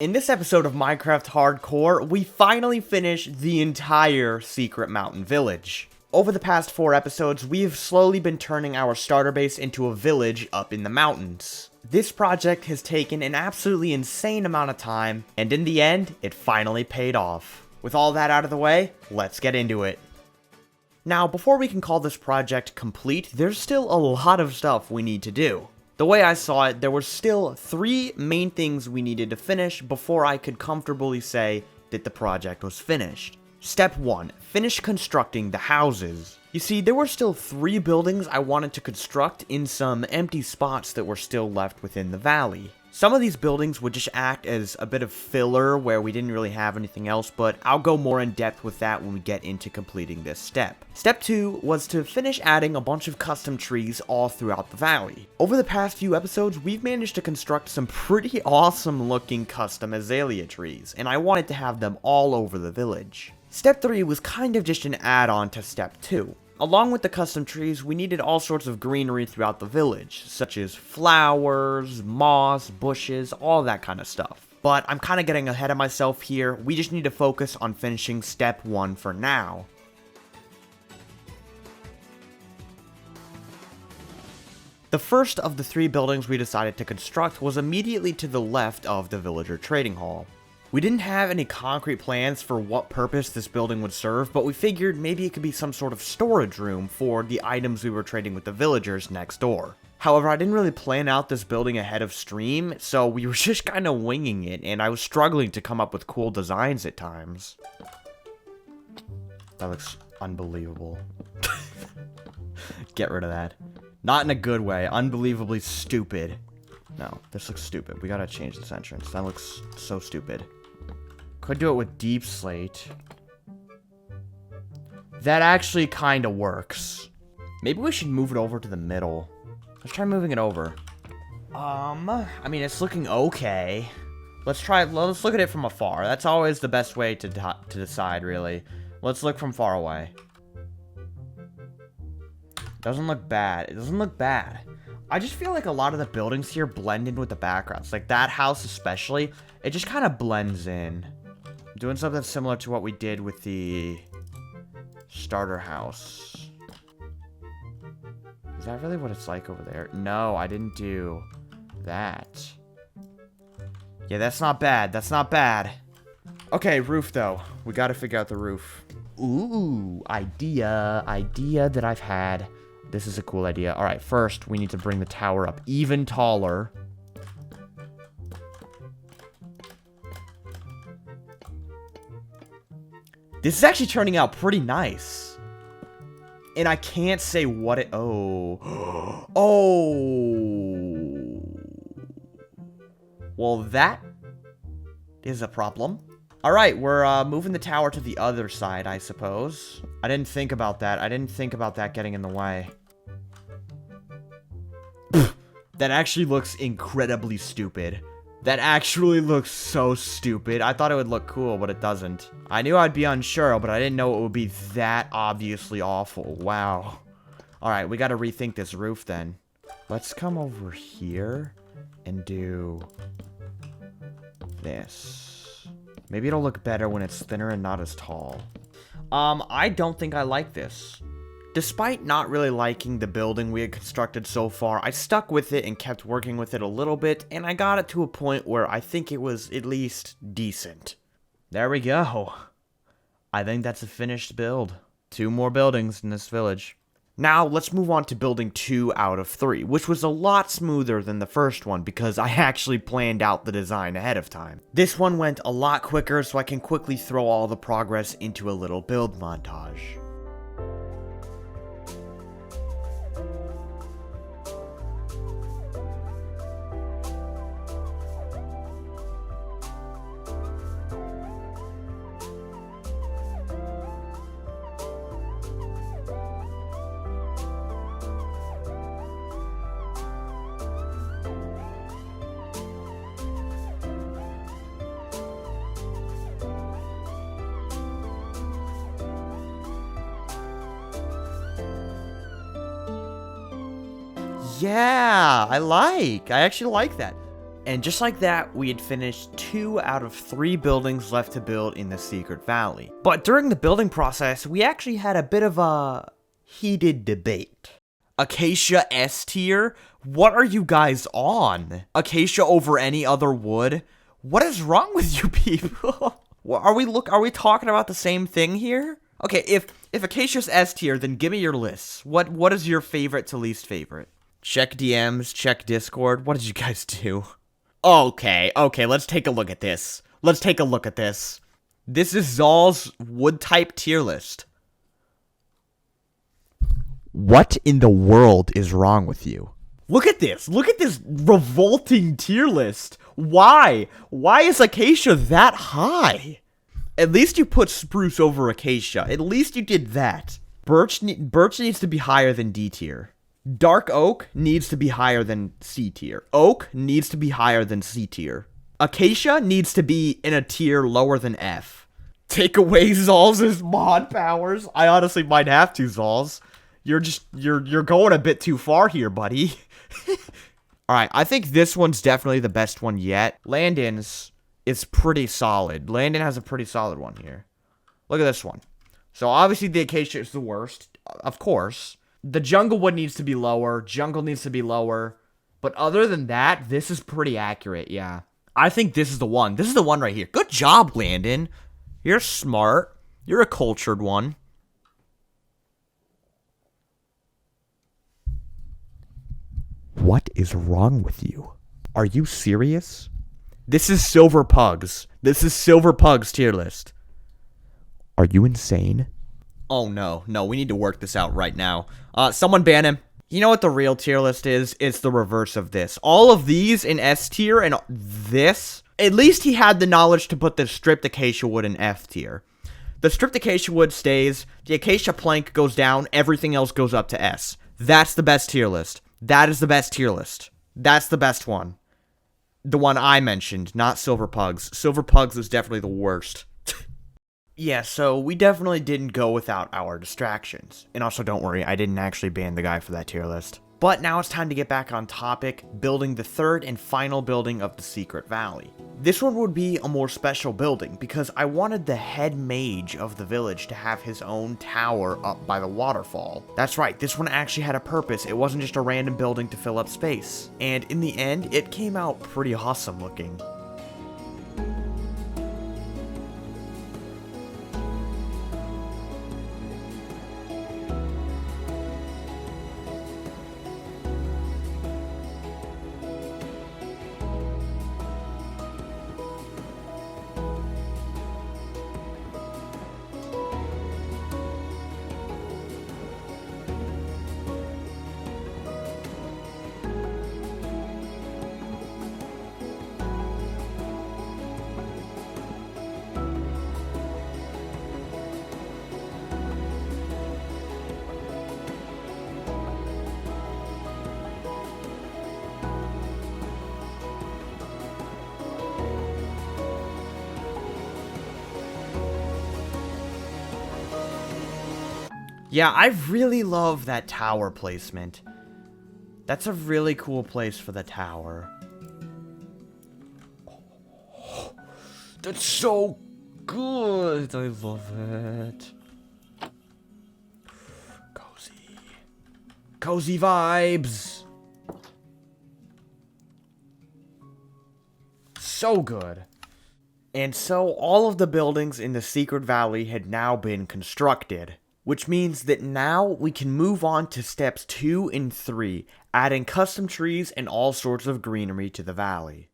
In this episode of Minecraft Hardcore, we finally finished the entire Secret Mountain Village. Over the past 4 episodes, we have slowly been turning our starter base into a village up in the mountains. This project has taken an absolutely insane amount of time, and in the end, it finally paid off. With all that out of the way, let's get into it. Now, before we can call this project complete, there's still a lot of stuff we need to do. The way I saw it, there were still 3 main things we needed to finish before I could comfortably say that the project was finished. Step 1. Finish constructing the houses. You see, there were still 3 buildings I wanted to construct in some empty spots that were still left within the valley. Some of these buildings would just act as a bit of filler where we didn't really have anything else, but I'll go more in depth with that when we get into completing this step. Step 2 was to finish adding a bunch of custom trees all throughout the valley. Over the past few episodes, we've managed to construct some pretty awesome looking custom azalea trees, and I wanted to have them all over the village. Step 3 was kind of just an add-on to Step 2. Along with the custom trees, we needed all sorts of greenery throughout the village, such as flowers, moss, bushes, all that kind of stuff. But I'm kind of getting ahead of myself here. We just need to focus on finishing Step 1 for now. The first of the 3 buildings we decided to construct was immediately to the left of the villager trading hall. We didn't have any concrete plans for what purpose this building would serve, but we figured maybe it could be some sort of storage room for the items we were trading with the villagers next door. However, I didn't really plan out this building ahead of stream, so we were just kind of winging it, and I was struggling to come up with cool designs at times. That looks unbelievable. Get rid of that. Not in a good way, unbelievably stupid. No, this looks stupid. We gotta change this entrance. That looks so stupid. Could do it with deep slate. That actually kind of works. Maybe we should move it over to the middle. Let's try moving it over. I mean, it's looking okay. Let's look at it from afar. That's always the best way to decide, really. Let's look from far away. Doesn't look bad. It doesn't look bad. I just feel like a lot of the buildings here blend in with the backgrounds. Like that house especially, it just kind of blends in. Doing something similar to what we did with the starter house. Is that really what it's like over there? No, I didn't do that. Yeah, that's not bad. That's not bad. Okay, roof though. We gotta figure out the roof. Ooh, idea that I've had. This is a cool idea. Alright, first, we need to bring the tower up even taller. This is actually turning out pretty nice. And I can't say what it... Oh. Oh. Well, that is a problem. Alright, we're moving the tower to the other side, I suppose. I didn't think about that. I didn't think about that getting in the way. That actually looks incredibly stupid. That actually looks so stupid. I thought it would look cool, but it doesn't. I knew I'd be unsure, but I didn't know it would be that obviously awful. Wow. Alright, we gotta rethink this roof then. Let's come over here and do this. Maybe it'll look better when it's thinner and not as tall. I don't think I like this. Despite not really liking the building we had constructed so far, I stuck with it and kept working with it a little bit, and I got it to a point where I think it was at least decent. There we go. I think that's a finished build. 2 more buildings in this village. Now, let's move on to building 2 out of 3, which was a lot smoother than the first one because I actually planned out the design ahead of time. This one went a lot quicker, so I can quickly throw all the progress into a little build montage. Yeah, I actually like that. And just like that, we had finished 2 out of 3 buildings left to build in the Secret Valley. But during the building process, we actually had a bit of a heated debate. Acacia S tier? What are you guys on? Acacia over any other wood? What is wrong with you people? Are we talking about the same thing here? Okay, if Acacia's S tier, then give me your lists. What is your favorite to least favorite? Check DMs, check Discord. What did you guys do? Okay, let's take a look at this. This is Zol's wood type tier list. What in the world is wrong with you? Look at this revolting tier list. Why? Why is Acacia that high? At least you put spruce over acacia. At least you did that. Birch needs to be higher than D tier. Dark oak needs to be higher than C tier. Oak needs to be higher than C tier. Acacia needs to be in a tier lower than F. Take away Zol's mod powers. I honestly might have to, Zol's. You're going a bit too far here, buddy. Alright, I think this one's definitely the best one yet. Landon's is pretty solid. Landon has a pretty solid one here. Look at this one. So obviously the acacia is the worst, of course. The jungle wood needs to be lower. Jungle needs to be lower. But other than that, this is pretty accurate, yeah. I think this is the one. This is the one right here. Good job, Landon. You're smart. You're a cultured one. What is wrong with you? Are you serious? This is Silver Pugs. This is Silver Pugs tier list. Are you insane? Oh no, we need to work this out right now. Someone ban him. You know what the real tier list is? It's the reverse of this. All of these in S tier and this. At least he had the knowledge to put the stripped acacia wood in F tier. The stripped acacia wood stays, the acacia plank goes down, everything else goes up to S. That's the best tier list. That is the best tier list. That's the best one. The one I mentioned, not Silver Pugs. Silver Pugs is definitely the worst. Yeah, so we definitely didn't go without our distractions. And also, don't worry, I didn't actually ban the guy for that tier list. But now it's time to get back on topic, building the third and final building of the Secret Valley. This one would be a more special building, because I wanted the head mage of the village to have his own tower up by the waterfall. That's right, this one actually had a purpose. It wasn't just a random building to fill up space. And in the end, it came out pretty awesome looking. Yeah, I really love that tower placement. That's a really cool place for the tower. Oh, that's so good. I love it. Cozy. Cozy vibes. So good. And so all of the buildings in the Secret Valley had now been constructed. Which means that now we can move on to steps 2 and 3, adding custom trees and all sorts of greenery to the valley.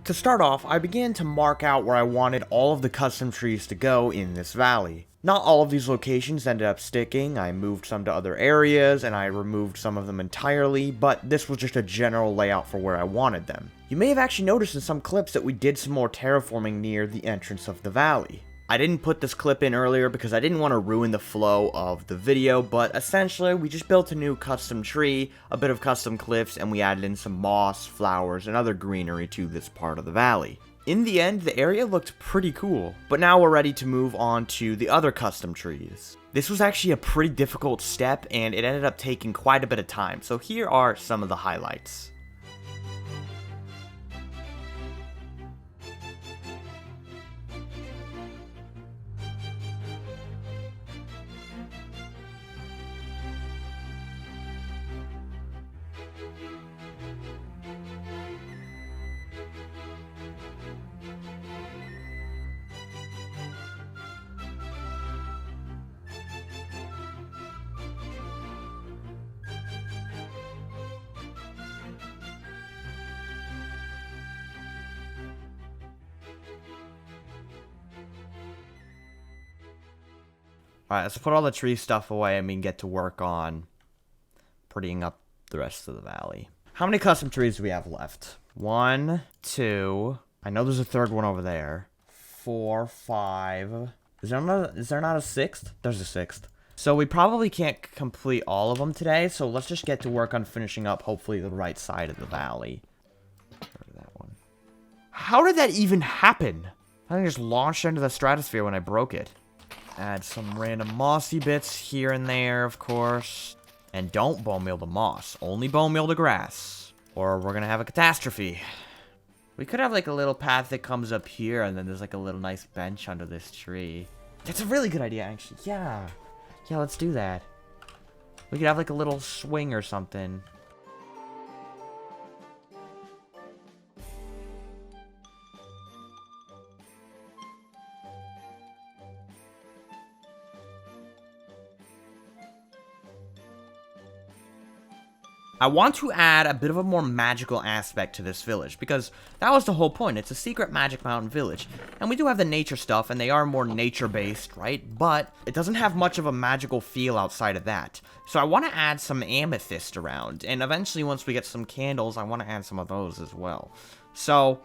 To start off, I began to mark out where I wanted all of the custom trees to go in this valley. Not all of these locations ended up sticking. I moved some to other areas, and I removed some of them entirely, but this was just a general layout for where I wanted them. You may have actually noticed in some clips that we did some more terraforming near the entrance of the valley. I didn't put this clip in earlier because I didn't want to ruin the flow of the video, but essentially we just built a new custom tree, a bit of custom cliffs, and we added in some moss, flowers, and other greenery to this part of the valley. In the end, the area looked pretty cool. But now we're ready to move on to the other custom trees. This was actually a pretty difficult step, and it ended up taking quite a bit of time. So here are some of the highlights. Alright, let's put all the tree stuff away and we can get to work on prettying up the rest of the valley. How many custom trees do we have left? 1, 2. I know there's a third one over there. 4, 5. Is there not a 6th? There's a 6th. So we probably can't complete all of them today, so let's just get to work on finishing up, hopefully, the right side of the valley. That one. How did that even happen? I think I just launched into the stratosphere when I broke it. Add some random mossy bits here and there, of course. And don't bone meal the moss. Only bone meal the grass. Or we're gonna have a catastrophe. We could have like a little path that comes up here and then there's like a little nice bench under this tree. That's a really good idea, actually. Yeah. Yeah, let's do that. We could have like a little swing or something. I want to add a bit of a more magical aspect to this village, because that was the whole point. It's a secret Magic Mountain village, and we do have the nature stuff, and they are more nature-based, right? But it doesn't have much of a magical feel outside of that. So I want to add some amethyst around, and eventually once we get some candles, I want to add some of those as well. So,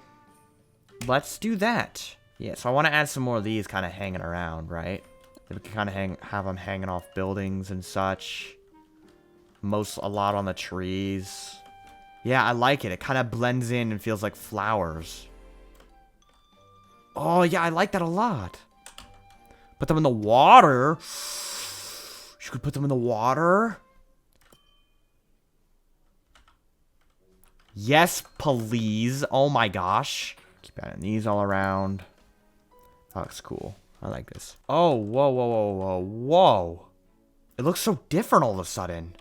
let's do that. Yeah, so I want to add some more of these kind of hanging around, right? We can kind of have them hanging off buildings and such. A lot on the trees. Yeah, I like it. It kind of blends in and feels like flowers. Oh, yeah, I like that a lot. Put them in the water. You could put them in the water. Yes, please. Oh my gosh. Keep adding these all around. That looks cool. I like this. Oh, whoa, whoa, whoa, whoa, whoa. It looks so different all of a sudden.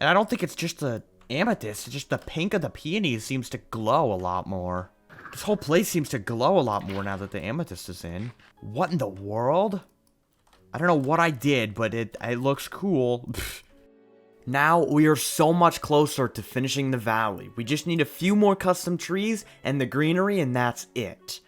And I don't think it's just the amethyst, it's just the pink of the peonies seems to glow a lot more. This whole place seems to glow a lot more now that the amethyst is in. What in the world? I don't know what I did, but it looks cool. Now we are so much closer to finishing the valley. We just need a few more custom trees and the greenery, and that's it.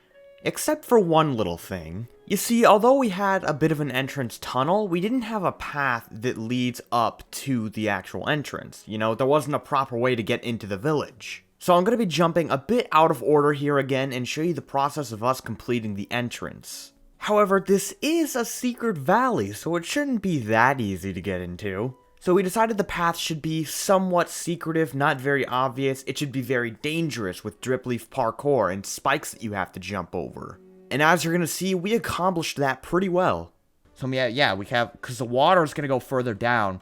Except for one little thing. You see, although we had a bit of an entrance tunnel, we didn't have a path that leads up to the actual entrance. You know, there wasn't a proper way to get into the village. So I'm going to be jumping a bit out of order here again and show you the process of us completing the entrance. However, this is a secret valley, so it shouldn't be that easy to get into. So we decided the path should be somewhat secretive, not very obvious. It should be very dangerous with drip leaf parkour and spikes that you have to jump over. And as you're going to see, we accomplished that pretty well. So yeah, we have, because the water is going to go further down,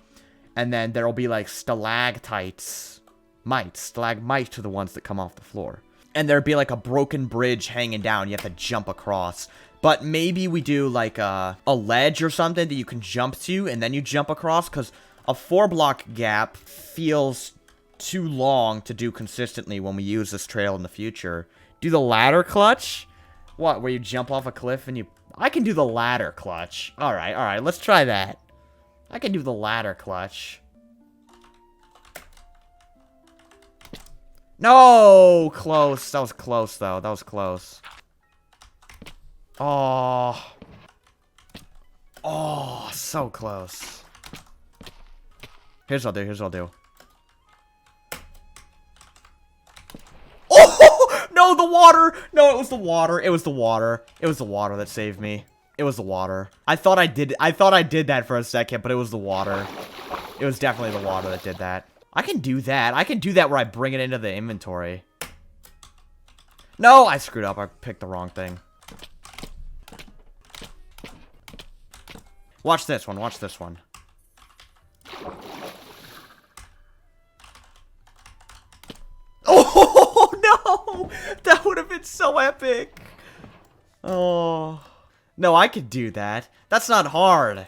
and then there'll be like stalagmites to the ones that come off the floor. And there'd be like a broken bridge hanging down you have to jump across. But maybe we do like a ledge or something that you can jump to, and then you jump across, because a 4-block gap feels too long to do consistently when we use this trail in the future. Do the ladder clutch? What, where you jump off a cliff and you... I can do the ladder clutch. Alright, let's try that. I can do the ladder clutch. No! Close. That was close, though. That was close. Oh. Oh, so close. Here's what I'll do. Oh! No, the water! No, it was the water. It was the water. It was the water that saved me. It was the water. I thought I did that for a second, but it was the water. It was definitely the water that did that. I can do that. I can do that where I bring it into the inventory. No, I screwed up. I picked the wrong thing. Watch this one. Watch this one. Oh, no! That would have been so epic. Oh. No, I could do that. That's not hard.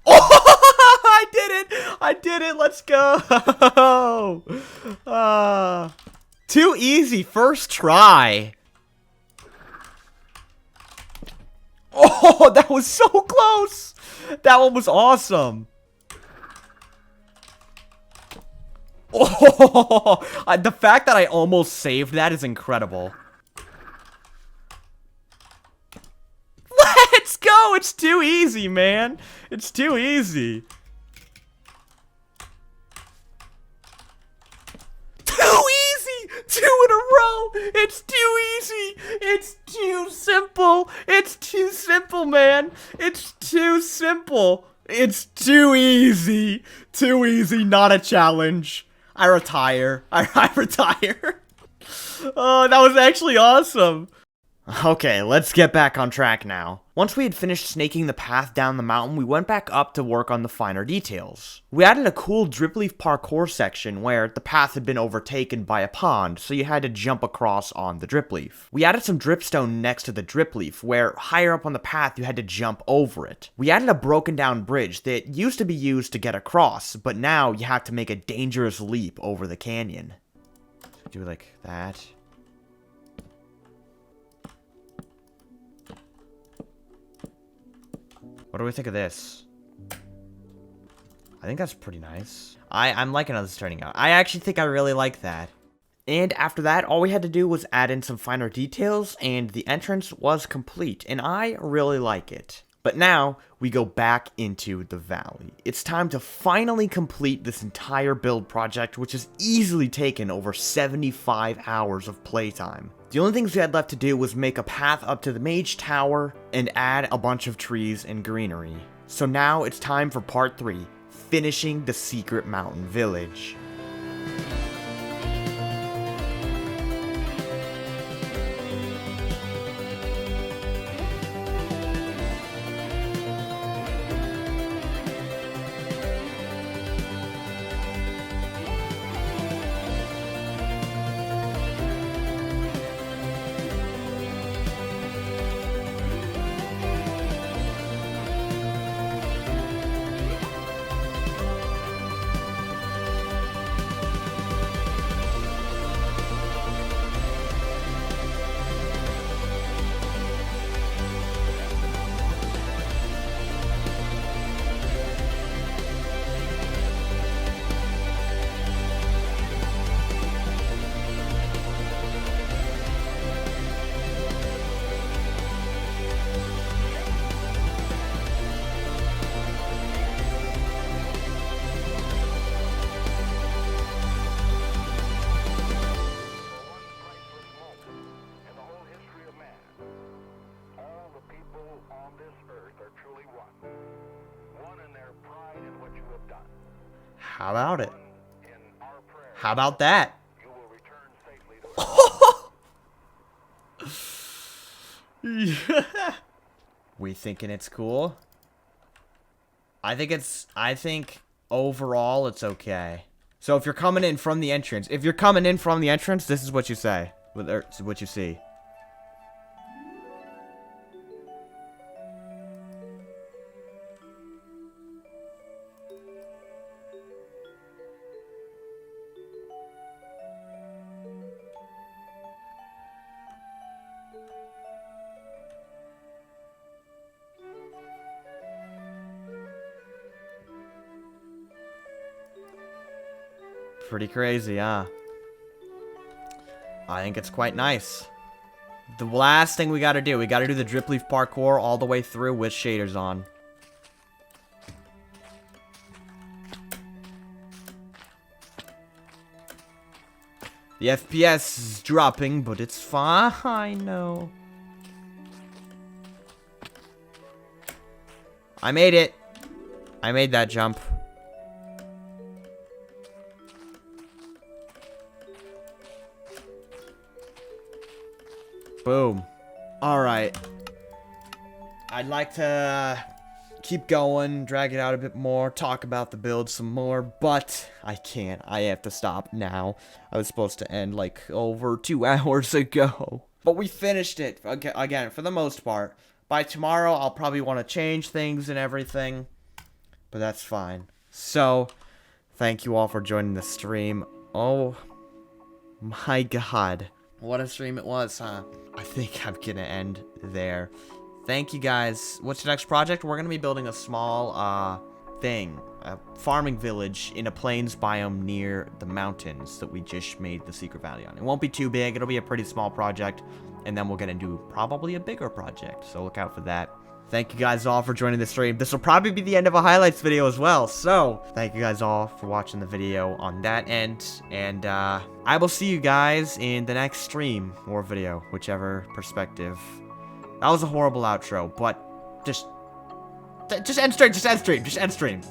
Oh, I did it! I did it! Let's go! Too easy. First try. Oh, that was so close! That one was awesome. Oh, the fact that I almost saved that is incredible. Let's go! It's too easy, man. It's too easy. Too easy! 2 in a row! It's too easy! It's too simple! It's too simple, man! It's too simple! It's too easy! Too easy, not a challenge. I retire. I retire. Oh, that was actually awesome. Okay, let's get back on track now. Once we had finished snaking the path down the mountain, we went back up to work on the finer details. We added a cool drip leaf parkour section where the path had been overtaken by a pond, so you had to jump across on the drip leaf. We added some dripstone next to the drip leaf, where higher up on the path you had to jump over it. We added a broken down bridge that used to be used to get across, but now you have to make a dangerous leap over the canyon. Do it like that. What do we think of this? I think that's pretty nice. I'm liking how this is turning out. I actually think I really like that. And after that, all we had to do was add in some finer details, and the entrance was complete, and I really like it. But now, we go back into the valley. It's time to finally complete this entire build project, which has easily taken over 75 hours of playtime. The only things we had left to do was make a path up to the mage tower and add a bunch of trees and greenery. So now it's time for part 3, finishing the secret mountain village. How about it? How about that? We thinking it's cool? I think overall it's okay. So if you're coming in from the entrance, this is what you say. What you see. Pretty crazy, huh? I think it's quite nice. The last thing we gotta do the drip leaf parkour all the way through with shaders on. The FPS is dropping, but it's fine, no. I made it. I made that jump. Boom. Alright. I'd like to keep going, drag it out a bit more, talk about the build some more, but I can't. I have to stop now. I was supposed to end like over 2 hours ago. But we finished it, again, for the most part. By tomorrow, I'll probably want to change things and everything, but that's fine. So, thank you all for joining the stream. Oh my god. What a stream it was, huh? I think I'm gonna end there. Thank you guys. What's the next project? We're gonna be building a small, a farming village in a plains biome near the mountains that we just made the secret valley on. It won't be too big. It'll be a pretty small project, and then we'll get into probably a bigger project, so look out for that. Thank you guys all for joining the stream. This will probably be the end of a highlights video as well, so thank you guys all for watching the video on that end, and I will see you guys in the next stream or video, whichever perspective. That was a horrible outro, but just end stream, just end stream.